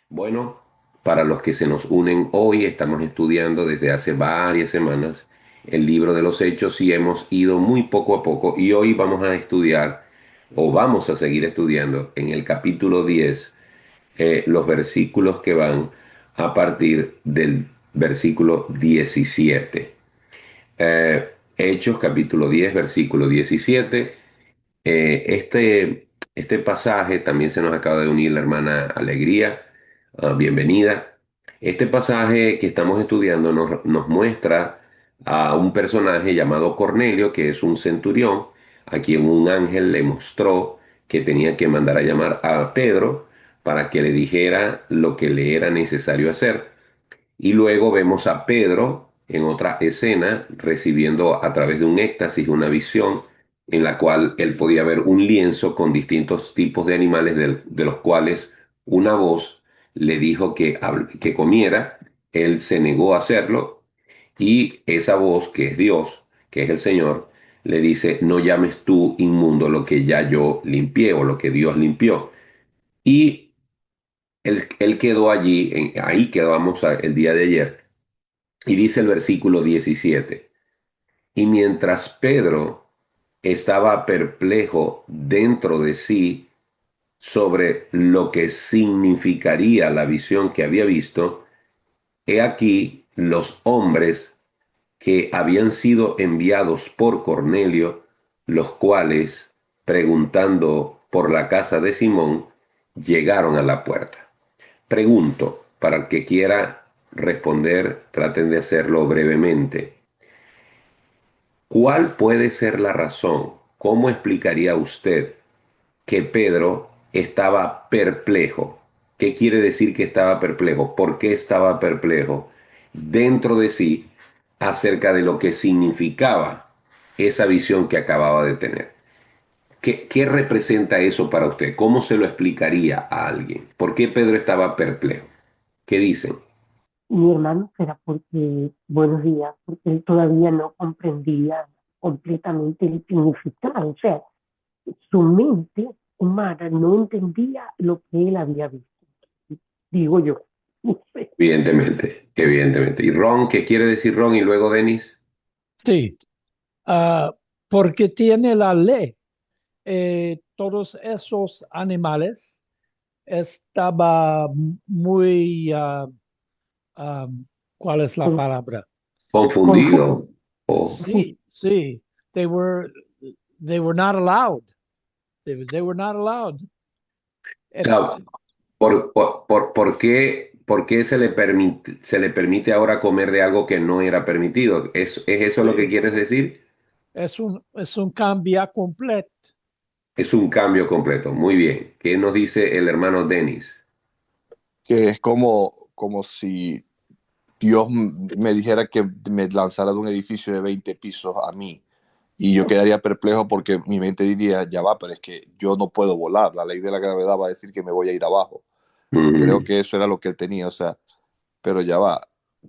Bueno, para los que se nos unen hoy, estamos estudiando desde hace varias semanas el libro de los Hechos y hemos ido muy poco a poco y hoy vamos a estudiar o vamos a seguir estudiando en el capítulo 10 los versículos que van a partir del versículo 17. Hechos capítulo 10 versículo 17. Este pasaje también se nos acaba de unir la hermana Alegría. Bienvenida. Este pasaje que estamos estudiando nos muestra a un personaje llamado Cornelio, que es un centurión, a quien un ángel le mostró que tenía que mandar a llamar a Pedro para que le dijera lo que le era necesario hacer. Y luego vemos a Pedro en otra escena recibiendo a través de un éxtasis una visión en la cual él podía ver un lienzo con distintos tipos de animales de los cuales una voz le dijo que comiera. Él se negó a hacerlo y esa voz, que es Dios, que es el Señor, le dice: no llames tú inmundo lo que ya yo limpié o lo que Dios limpió. Y él quedó allí, ahí quedamos el día de ayer. Y dice el versículo 17: y mientras Pedro estaba perplejo dentro de sí sobre lo que significaría la visión que había visto, he aquí los hombres que habían sido enviados por Cornelio, los cuales, preguntando por la casa de Simón, llegaron a la puerta. Pregunto, para el que quiera responder, traten de hacerlo brevemente. ¿Cuál puede ser la razón? ¿Cómo explicaría usted que Pedro estaba perplejo? ¿Qué quiere decir que estaba perplejo? ¿Por qué estaba perplejo dentro de sí acerca de lo que significaba esa visión que acababa de tener? ¿Qué representa eso para usted? ¿Cómo se lo explicaría a alguien? ¿Por qué Pedro estaba perplejo? ¿Qué dicen? Mi hermano será porque, buenos días, porque él todavía no comprendía completamente el significado. O sea, su mente humana no entendía lo que él había visto, digo yo. No sé. Evidentemente, evidentemente. ¿Y Ron? ¿Qué quiere decir Ron y luego Denis? Sí, ah, porque tiene la ley. Todos esos animales estaba muy, ah, ¿cuál es la Con- palabra? confu- Confundido. O, Sí, sí, they were, they were not allowed. They were not allowed. Eh, sea, ¿por qué se le permite ahora comer de algo que no era permitido? ¿Es eso lo que sí, quieres decir? es un cambio completo. Es un cambio completo. Muy bien. ¿Qué nos dice el hermano Denis? Que es como si Dios me dijera que me lanzara de un edificio de 20 pisos a mí y yo quedaría perplejo porque mi mente diría, ya va, pero es que yo no puedo volar, la ley de la gravedad va a decir que me voy a ir abajo. Creo Ujú, que eso era lo que él tenía, o sea, pero ya va,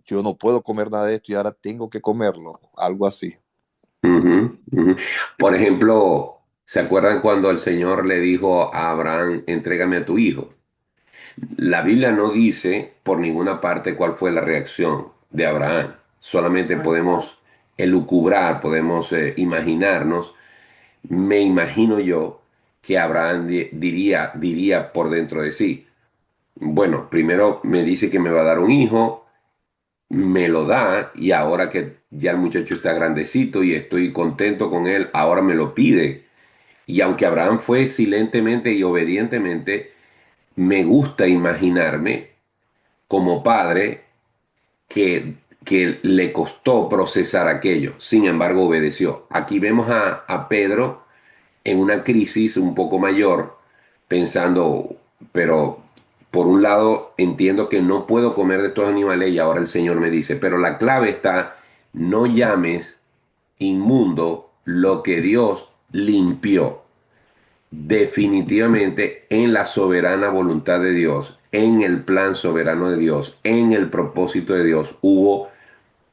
yo no puedo comer nada de esto y ahora tengo que comerlo, algo así. ujú, ujú. Por ejemplo, ¿se acuerdan cuando el Señor le dijo a Abraham: entrégame a tu hijo? La Biblia no dice por ninguna parte cuál fue la reacción de Abraham. Solamente podemos elucubrar, podemos imaginarnos. Me imagino yo que Abraham diría por dentro de sí: bueno, primero me dice que me va a dar un hijo, me lo da, y ahora que ya el muchacho está grandecito y estoy contento con él, ahora me lo pide. Y aunque Abraham fue silentemente y obedientemente, me gusta imaginarme como padre que le costó procesar aquello. Sin embargo, obedeció. Aquí vemos a Pedro en una crisis un poco mayor, pensando: pero por un lado entiendo que no puedo comer de estos animales y ahora el Señor me dice, pero la clave está: no llames inmundo lo que Dios limpió. Definitivamente en la soberana voluntad de Dios, en el plan soberano de Dios, en el propósito de Dios, hubo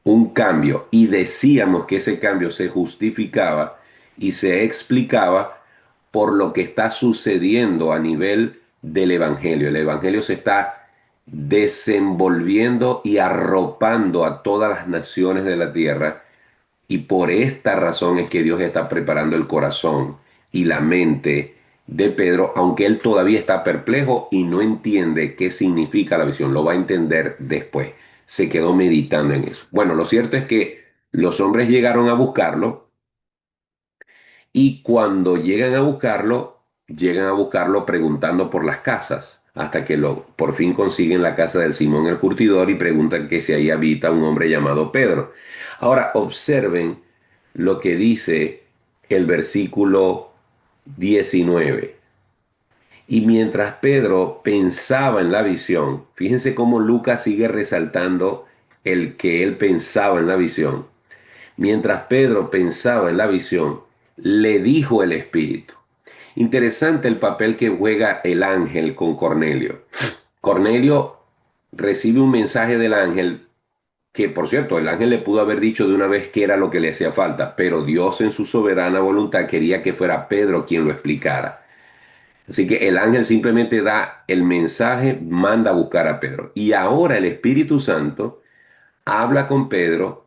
un cambio y decíamos que ese cambio se justificaba y se explicaba por lo que está sucediendo a nivel del Evangelio. El Evangelio se está desenvolviendo y arropando a todas las naciones de la tierra. Y por esta razón es que Dios está preparando el corazón y la mente de Pedro, aunque él todavía está perplejo y no entiende qué significa la visión. Lo va a entender después. Se quedó meditando en eso. Bueno, lo cierto es que los hombres llegaron a buscarlo y cuando llegan a buscarlo preguntando por las casas, hasta que por fin consiguen la casa del Simón el Curtidor y preguntan que si ahí habita un hombre llamado Pedro. Ahora observen lo que dice el versículo 19. Y mientras Pedro pensaba en la visión, fíjense cómo Lucas sigue resaltando el que él pensaba en la visión. Mientras Pedro pensaba en la visión, le dijo el Espíritu. Interesante el papel que juega el ángel con Cornelio. Cornelio recibe un mensaje del ángel que, por cierto, el ángel le pudo haber dicho de una vez qué era lo que le hacía falta, pero Dios en su soberana voluntad quería que fuera Pedro quien lo explicara. Así que el ángel simplemente da el mensaje, manda a buscar a Pedro. Y ahora el Espíritu Santo habla con Pedro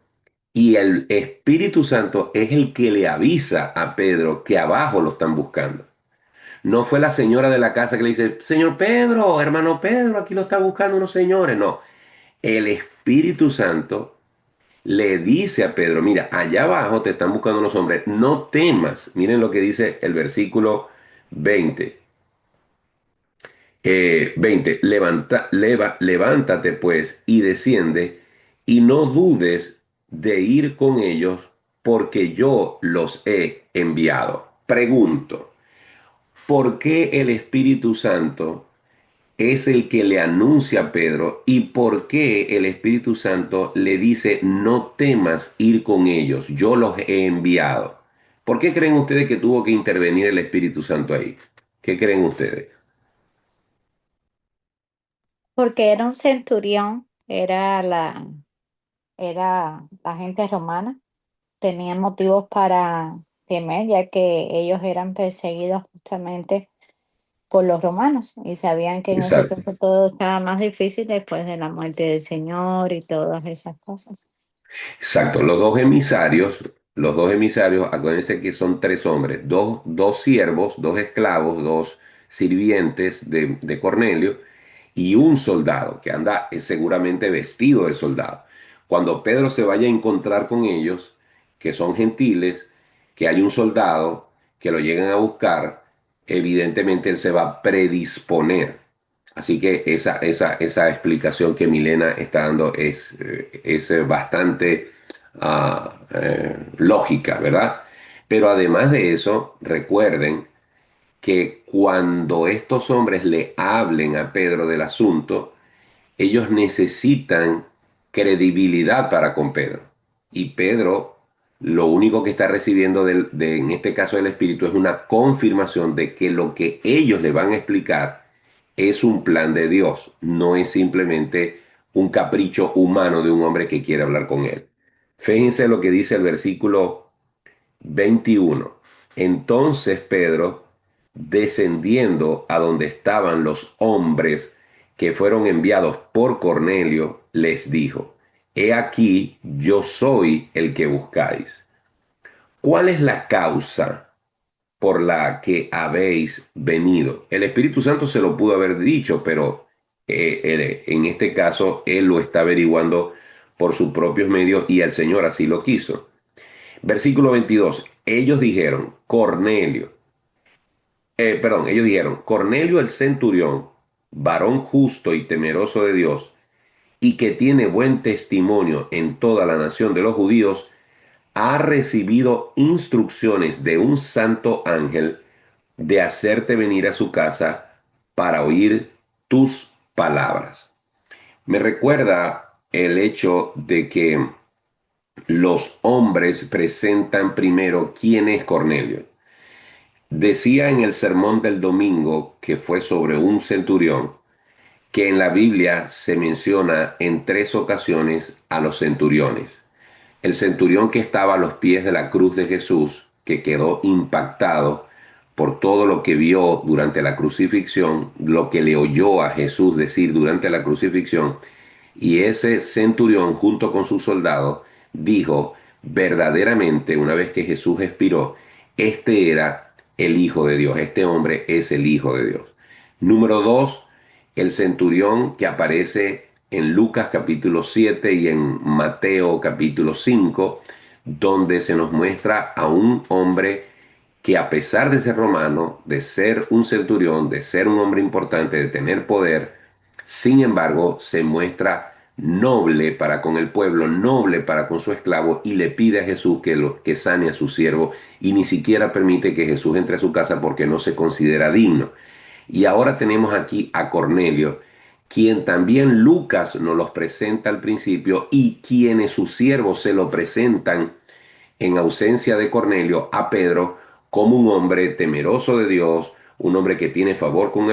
y el Espíritu Santo es el que le avisa a Pedro que abajo lo están buscando. No fue la señora de la casa que le dice, señor Pedro, hermano Pedro, aquí lo están buscando unos señores. No, el Espíritu Santo le dice a Pedro, mira, allá abajo te están buscando unos hombres, no temas. Miren lo que dice el versículo 20. 20, levántate pues y desciende y no dudes de ir con ellos porque yo los he enviado. Pregunto, ¿por qué el Espíritu Santo es el que le anuncia a Pedro y por qué el Espíritu Santo le dice no temas ir con ellos, yo los he enviado? ¿Por qué creen ustedes que tuvo que intervenir el Espíritu Santo ahí? ¿Qué creen ustedes? Porque era un centurión, era la gente romana, tenían motivos para temer, ya que ellos eran perseguidos justamente por los romanos y sabían que en ese Exacto. tiempo todo estaba más difícil después de la muerte del Señor y todas esas cosas. Exacto, los dos emisarios, acuérdense que son tres hombres, dos siervos, dos esclavos, dos sirvientes de Cornelio y un soldado que anda seguramente vestido de soldado. Cuando Pedro se vaya a encontrar con ellos, que son gentiles, que hay un soldado, que lo llegan a buscar, evidentemente él se va a predisponer. Así que esa explicación que Milena está dando es bastante lógica, ¿verdad? Pero además de eso, recuerden que cuando estos hombres le hablen a Pedro del asunto, ellos necesitan credibilidad para con Pedro. Y Pedro lo único que está recibiendo en este caso del Espíritu es una confirmación de que lo que ellos le van a explicar es un plan de Dios, no es simplemente un capricho humano de un hombre que quiere hablar con él. Fíjense lo que dice el versículo 21. Entonces Pedro, descendiendo a donde estaban los hombres que fueron enviados por Cornelio, les dijo, He aquí, yo soy el que buscáis. ¿Cuál es la causa por la que habéis venido? El Espíritu Santo se lo pudo haber dicho, pero en este caso él lo está averiguando por sus propios medios y el Señor así lo quiso. Versículo 22. Ellos dijeron, Cornelio el centurión, varón justo y temeroso de Dios, y que tiene buen testimonio en toda la nación de los judíos, ha recibido instrucciones de un santo ángel de hacerte venir a su casa para oír tus palabras. Me recuerda el hecho de que los hombres presentan primero quién es Cornelio. Decía en el sermón del domingo, que fue sobre un centurión, que en la Biblia se menciona en tres ocasiones a los centuriones. El centurión que estaba a los pies de la cruz de Jesús, que quedó impactado por todo lo que vio durante la crucifixión, lo que le oyó a Jesús decir durante la crucifixión, y ese centurión junto con sus soldados dijo, verdaderamente, una vez que Jesús expiró, este era el Hijo de Dios, este hombre es el Hijo de Dios. Número dos, el centurión que aparece en Lucas capítulo 7 y en Mateo capítulo 5, donde se nos muestra a un hombre que a pesar de ser romano, de ser un centurión, de ser un hombre importante, de tener poder, sin embargo, se muestra noble para con el pueblo, noble para con su esclavo, y le pide a Jesús que sane a su siervo, y ni siquiera permite que Jesús entre a su casa porque no se considera digno. Y ahora tenemos aquí a Cornelio, quien también Lucas nos los presenta al principio y quienes sus siervos se lo presentan en ausencia de Cornelio a Pedro como un hombre temeroso de Dios, un hombre que tiene favor con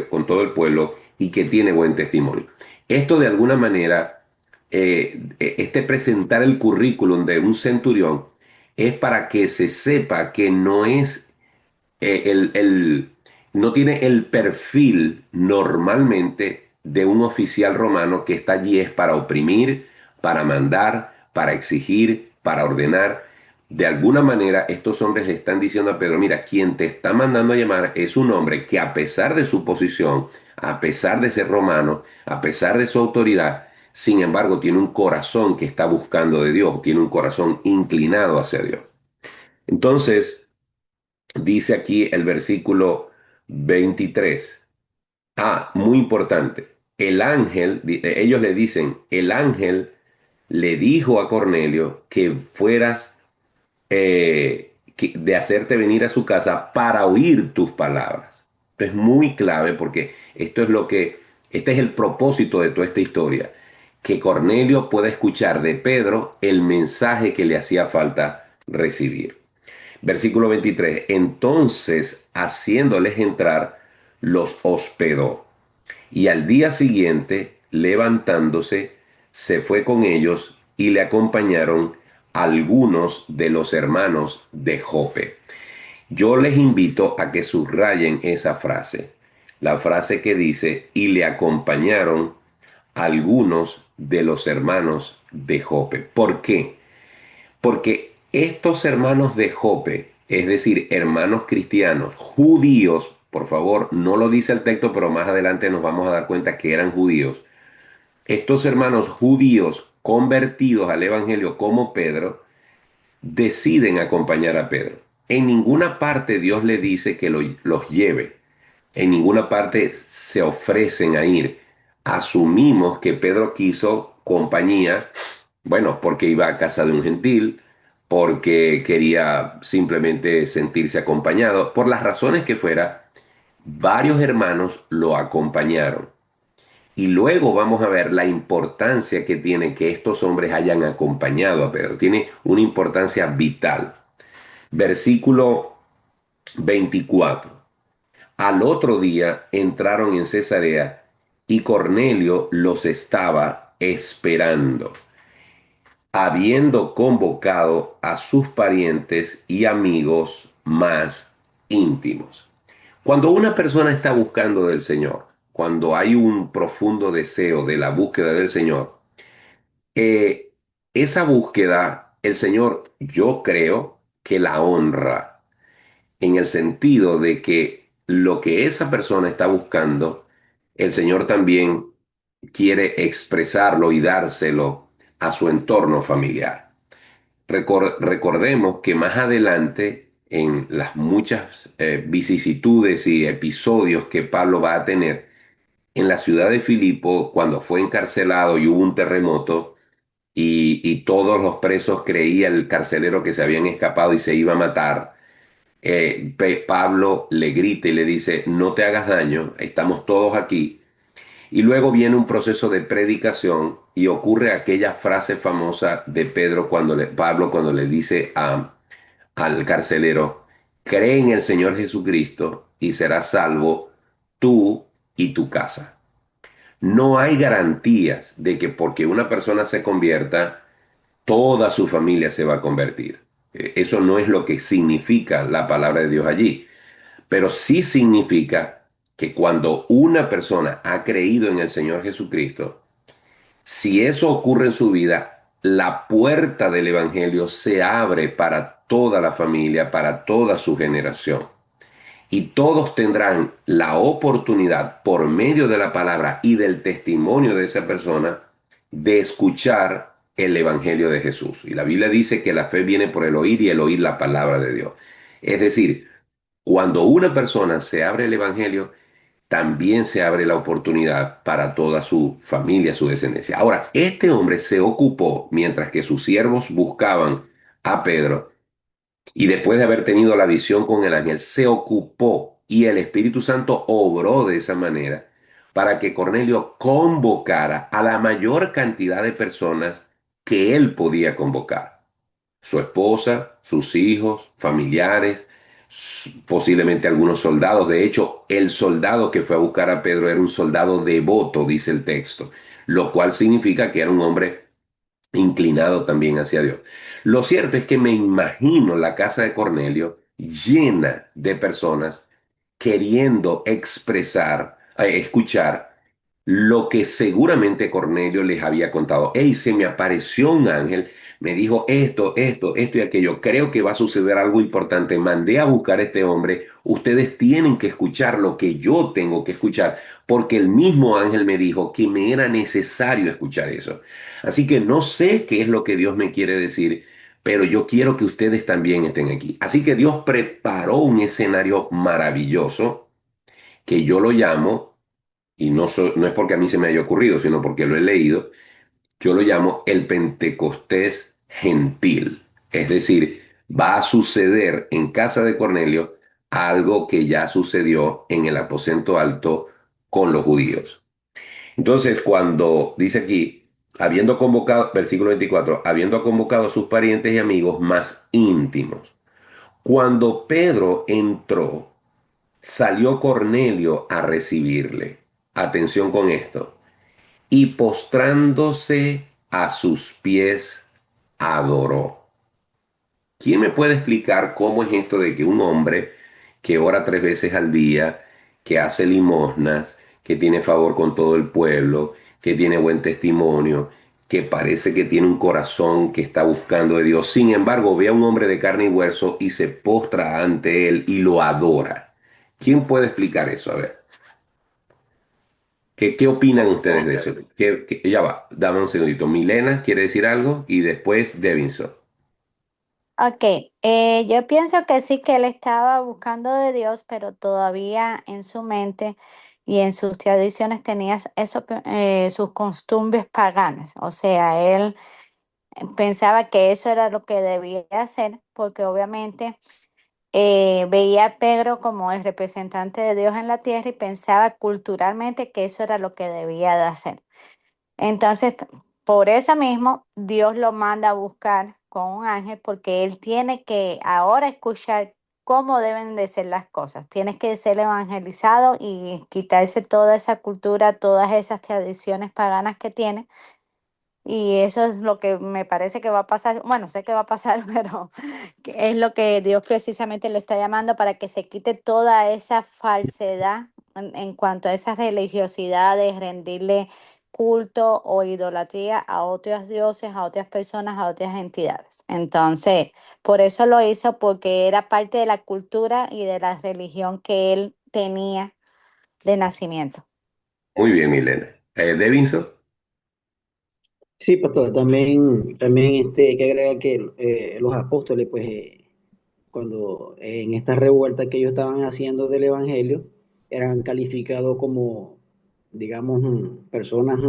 con todo el pueblo y que tiene buen testimonio. Esto de alguna manera, este presentar el currículum de un centurión es para que se sepa que no es no tiene el perfil normalmente de un oficial romano que está allí es para oprimir, para mandar, para exigir, para ordenar. De alguna manera, estos hombres le están diciendo a Pedro, mira, quien te está mandando a llamar es un hombre que a pesar de su posición, a pesar de ser romano, a pesar de su autoridad, sin embargo, tiene un corazón que está buscando de Dios, tiene un corazón inclinado hacia Dios. Entonces, dice aquí el versículo 23. Muy importante. El ángel, ellos le dicen, el ángel le dijo a Cornelio que fueras de hacerte venir a su casa para oír tus palabras. Esto es muy clave porque este es el propósito de toda esta historia, que Cornelio pueda escuchar de Pedro el mensaje que le hacía falta recibir. Versículo 23. Entonces, haciéndoles entrar, los hospedó. Y al día siguiente, levantándose, se fue con ellos y le acompañaron algunos de los hermanos de Jope. Yo les invito a que subrayen esa frase. La frase que dice, y le acompañaron algunos de los hermanos de Jope. ¿Por qué? Porque estos hermanos de Jope, es decir, hermanos cristianos, judíos, por favor, no lo dice el texto, pero más adelante nos vamos a dar cuenta que eran judíos. Estos hermanos judíos convertidos al Evangelio como Pedro, deciden acompañar a Pedro. En ninguna parte Dios le dice que los lleve. En ninguna parte se ofrecen a ir. Asumimos que Pedro quiso compañía, bueno, porque iba a casa de un gentil, porque quería simplemente sentirse acompañado. Por las razones que fuera, varios hermanos lo acompañaron. Y luego vamos a ver la importancia que tiene que estos hombres hayan acompañado a Pedro. Tiene una importancia vital. Versículo 24. Al otro día entraron en Cesarea y Cornelio los estaba esperando, habiendo convocado a sus parientes y amigos más íntimos. Cuando una persona está buscando del Señor, cuando hay un profundo deseo de la búsqueda del Señor, eh, esa búsqueda, el Señor, yo creo que la honra, en el sentido de que lo que esa persona está buscando, el Señor también quiere expresarlo y dárselo a su entorno familiar. Recordemos que más adelante, en las muchas vicisitudes y episodios que Pablo va a tener, en la ciudad de Filipo, cuando fue encarcelado y hubo un terremoto, y todos los presos creían el carcelero que se habían escapado y se iba a matar, Pablo le grita y le dice, no te hagas daño, estamos todos aquí. Y luego viene un proceso de predicación y ocurre aquella frase famosa de Pablo cuando le dice al carcelero, cree en el Señor Jesucristo y serás salvo tú y tu casa. No hay garantías de que porque una persona se convierta, toda su familia se va a convertir. Eso no es lo que significa la palabra de Dios allí. pero sí significa que cuando una persona ha creído en el Señor Jesucristo, si eso ocurre en su vida, la puerta del Evangelio se abre para toda la familia, para toda su generación. Y todos tendrán la oportunidad, por medio de la palabra y del testimonio de esa persona, de escuchar el Evangelio de Jesús. Y la Biblia dice que la fe viene por el oír y el oír la palabra de Dios. Es decir, cuando una persona se abre el Evangelio, también se abre la oportunidad para toda su familia, su descendencia. Ahora, este hombre se ocupó, mientras que sus siervos buscaban a Pedro, y después de haber tenido la visión con el ángel, se ocupó y el Espíritu Santo obró de esa manera para que Cornelio convocara a la mayor cantidad de personas que él podía convocar. Su esposa, sus hijos, familiares, posiblemente algunos soldados. De hecho, el soldado que fue a buscar a Pedro era un soldado devoto, dice el texto, lo cual significa que era un hombre inclinado también hacia Dios. Lo cierto es que me imagino la casa de Cornelio llena de personas queriendo expresar, escuchar lo que seguramente Cornelio les había contado. Hey, se me apareció un ángel, me dijo esto y aquello. Creo que va a suceder algo importante. Mandé a buscar a este hombre. Ustedes tienen que escuchar lo que yo tengo que escuchar, porque el mismo ángel me dijo que me era necesario escuchar eso. Así que no sé qué es lo que Dios me quiere decir, pero yo quiero que ustedes también estén aquí. Así que Dios preparó un escenario maravilloso que yo lo llamo, y no es porque a mí se me haya ocurrido, sino porque lo he leído, yo lo llamo el Pentecostés gentil. Es decir, va a suceder en casa de Cornelio algo que ya sucedió en el aposento alto con los judíos. Entonces, cuando dice aquí, habiendo convocado, versículo 24, habiendo convocado a sus parientes y amigos más íntimos, cuando Pedro entró, salió Cornelio a recibirle. Atención con esto. Y postrándose a sus pies, adoró. ¿Quién me puede explicar cómo es esto de que un hombre que ora 3 veces al día, que hace limosnas, que tiene favor con todo el pueblo, que tiene buen testimonio, que parece que tiene un corazón que está buscando de Dios, sin embargo ve a un hombre de carne y hueso y se postra ante él y lo adora? ¿Quién puede explicar eso? A ver, ¿qué opinan ustedes de Ok. eso? Ya va, dame un segundito. Milena quiere decir algo y después Devinson. Ok, yo pienso que sí que él estaba buscando de Dios, pero todavía en su mente y en sus tradiciones tenía eso, sus costumbres paganas. O sea, él pensaba que eso era lo que debía hacer, porque obviamente veía a Pedro como el representante de Dios en la tierra y pensaba culturalmente que eso era lo que debía de hacer. Entonces, por eso mismo, Dios lo manda a buscar con un ángel porque él tiene que ahora escuchar cómo deben de ser las cosas. Tienes que ser evangelizado y quitarse toda esa cultura, todas esas tradiciones paganas que tiene. Y eso es lo que me parece que va a pasar. Bueno, sé que va a pasar, pero que es lo que Dios precisamente lo está llamando para que se quite toda esa falsedad en cuanto a esas religiosidades, rendirle culto o idolatría a otros dioses, a otras personas, a otras entidades. Entonces, por eso lo hizo, porque era parte de la cultura y de la religión que él tenía de nacimiento. Muy bien, Milena. Devinson. Sí, pastor, también hay que agregar que los apóstoles, pues, cuando en esta revuelta que ellos estaban haciendo del Evangelio, eran calificados como, digamos, personas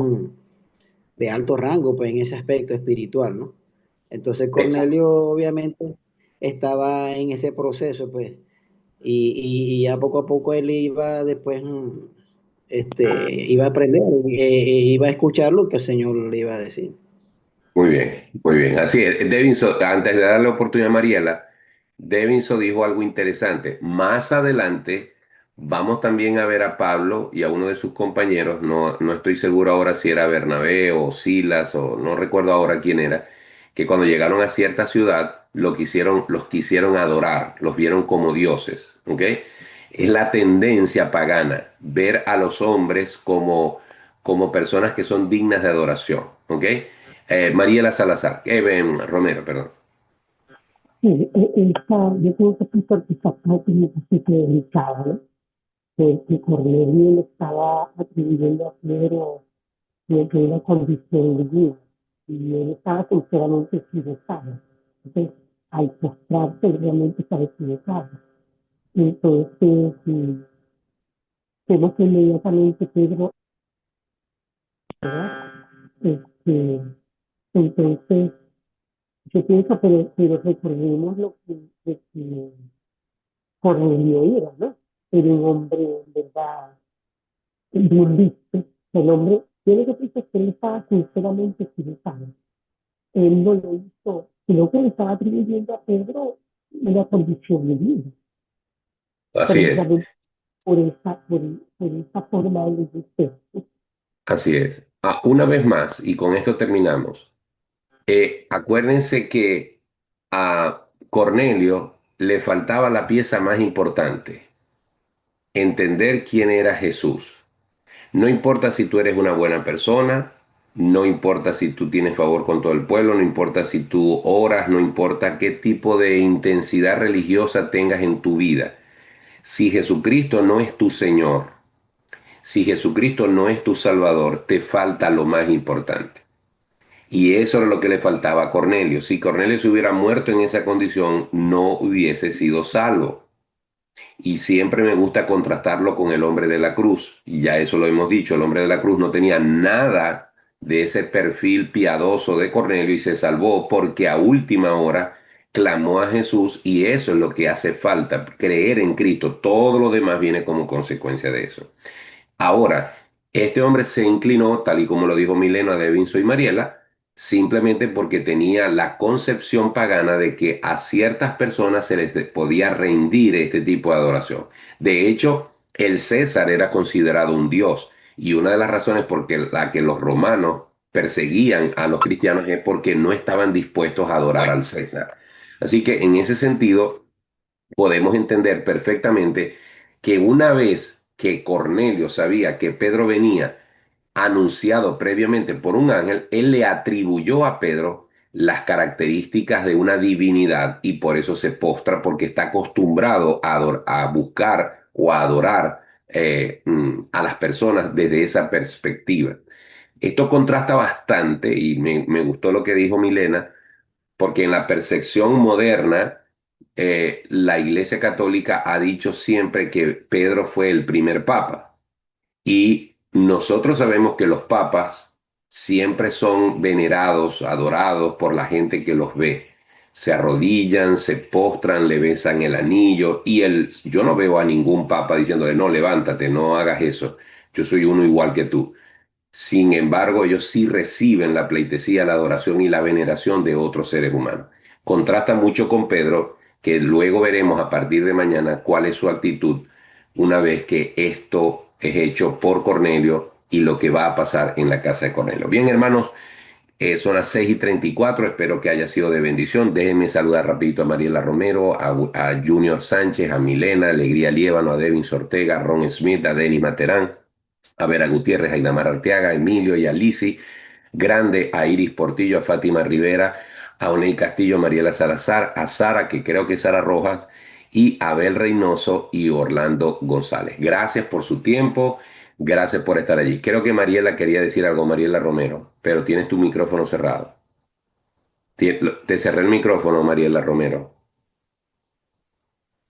de alto rango, pues, en ese aspecto espiritual, ¿no? Entonces Cornelio, obviamente, estaba en ese proceso, pues, y ya poco a poco él iba después, iba a aprender, iba a escuchar lo que el Señor le iba a decir. Muy bien, muy bien. Así es. Devinson, antes de darle la oportunidad a Mariela, Devinson dijo algo interesante. Más adelante vamos también a ver a Pablo y a uno de sus compañeros. No estoy seguro ahora si era Bernabé o Silas o no recuerdo ahora quién era, que cuando llegaron a cierta ciudad los quisieron adorar, los vieron como dioses. ¿Ok? Es la tendencia pagana, ver a los hombres como personas que son dignas de adoración. ¿Ok? Mariela Salazar, Romero, perdón. Sí, yo creo que Peter quizás no tenía un poquito delicado, ¿no? Que Cornelio le estaba atribuyendo a Pedro de una condición de vida y él estaba sinceramente equivocado. Entonces, al postrarse, realmente estaba equivocado. Entonces, vemos que inmediatamente Pedro, ¿verdad? Este, entonces, yo pienso, pero recordemos de que Cornelio era, ¿no? Era un hombre, en verdad, bien visto. El hombre, tiene que pensar que él estaba sinceramente equivocado. Él no lo hizo, sino que le estaba atribuyendo a Pedro una condición de vida, Así es, precisamente por esa forma de ser. así es. Una vez más, y con esto terminamos. Acuérdense que a Cornelio le faltaba la pieza más importante, entender quién era Jesús. No importa si tú eres una buena persona, no importa si tú tienes favor con todo el pueblo, no importa si tú oras, no importa qué tipo de intensidad religiosa tengas en tu vida. Si Jesucristo no es tu Señor, si Jesucristo no es tu Salvador, te falta lo más importante. Y eso era lo que le faltaba a Cornelio. Si Cornelio se hubiera muerto en esa condición, no hubiese sido salvo. Y siempre me gusta contrastarlo con el hombre de la cruz. Y ya eso lo hemos dicho, el hombre de la cruz no tenía nada de ese perfil piadoso de Cornelio y se salvó porque a última hora clamó a Jesús y eso es lo que hace falta, creer en Cristo. Todo lo demás viene como consecuencia de eso. Ahora, este hombre se inclinó, tal y como lo dijo Milena de Vinzo y Mariela, simplemente porque tenía la concepción pagana de que a ciertas personas se les podía rendir este tipo de adoración. De hecho, el César era considerado un dios y una de las razones por la que los romanos perseguían a los cristianos es porque no estaban dispuestos a adorar al César. Así que en ese sentido podemos entender perfectamente que una vez que Cornelio sabía que Pedro venía anunciado previamente por un ángel, él le atribuyó a Pedro las características de una divinidad y por eso se postra porque está acostumbrado a buscar o a adorar a las personas desde esa perspectiva. Esto contrasta bastante y me gustó lo que dijo Milena, porque en la percepción moderna, la Iglesia Católica ha dicho siempre que Pedro fue el primer papa. Y nosotros sabemos que los papas siempre son venerados, adorados por la gente que los ve. Se arrodillan, se postran, le besan el anillo y yo no veo a ningún papa diciéndole, no, levántate, no hagas eso. Yo soy uno igual que tú. Sin embargo, ellos sí reciben la pleitesía, la adoración y la veneración de otros seres humanos. Contrasta mucho con Pedro, que luego veremos a partir de mañana cuál es su actitud una vez que esto es hecho por Cornelio y lo que va a pasar en la casa de Cornelio. Bien, hermanos, son las 6:34. Espero que haya sido de bendición. Déjenme saludar rapidito a Mariela Romero, a Junior Sánchez, a Milena, Alegría Liévano, a Devin Ortega, a Ron Smith, a Denis Materán, a Vera Gutiérrez, a Inamar Arteaga, a Emilio y a Lisi, Grande, a Iris Portillo, a Fátima Rivera, a Oney Castillo, a Mariela Salazar, a Sara, que creo que es Sara Rojas, y a Abel Reynoso y Orlando González. Gracias por su tiempo, gracias por estar allí. Creo que Mariela quería decir algo, Mariela Romero, pero tienes tu micrófono cerrado. Te cerré el micrófono, Mariela Romero.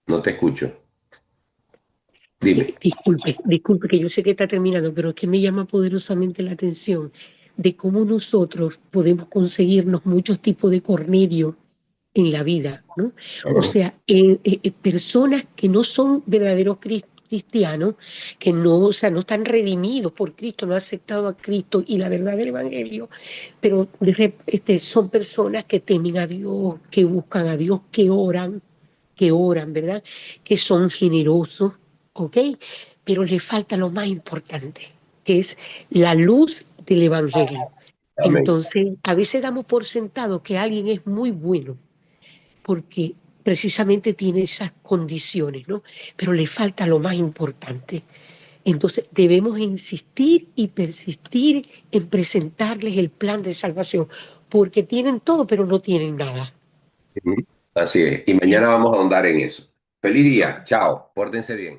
No te escucho. Dime. Disculpe que yo sé que está terminando, pero es que me llama poderosamente la atención de cómo nosotros podemos conseguirnos muchos tipos de Cornelio en la vida, ¿no? O Ajá. sea, personas que no son verdaderos cristianos, que no, o sea, no están redimidos por Cristo, no han aceptado a Cristo y la verdad del Evangelio, pero son personas que temen a Dios, que buscan a Dios, que oran, ¿verdad? Que son generosos, ¿ok? Pero le falta lo más importante, que es la luz del Evangelio. Amén. Entonces, a veces damos por sentado que alguien es muy bueno, porque precisamente tiene esas condiciones, ¿no? Pero le falta lo más importante. Entonces debemos insistir y persistir en presentarles el plan de salvación, porque tienen todo, pero no tienen nada. Ujú. Así es. Y ¿Eh? mañana vamos a ahondar en eso. Feliz día. Chao. Pórtense bien.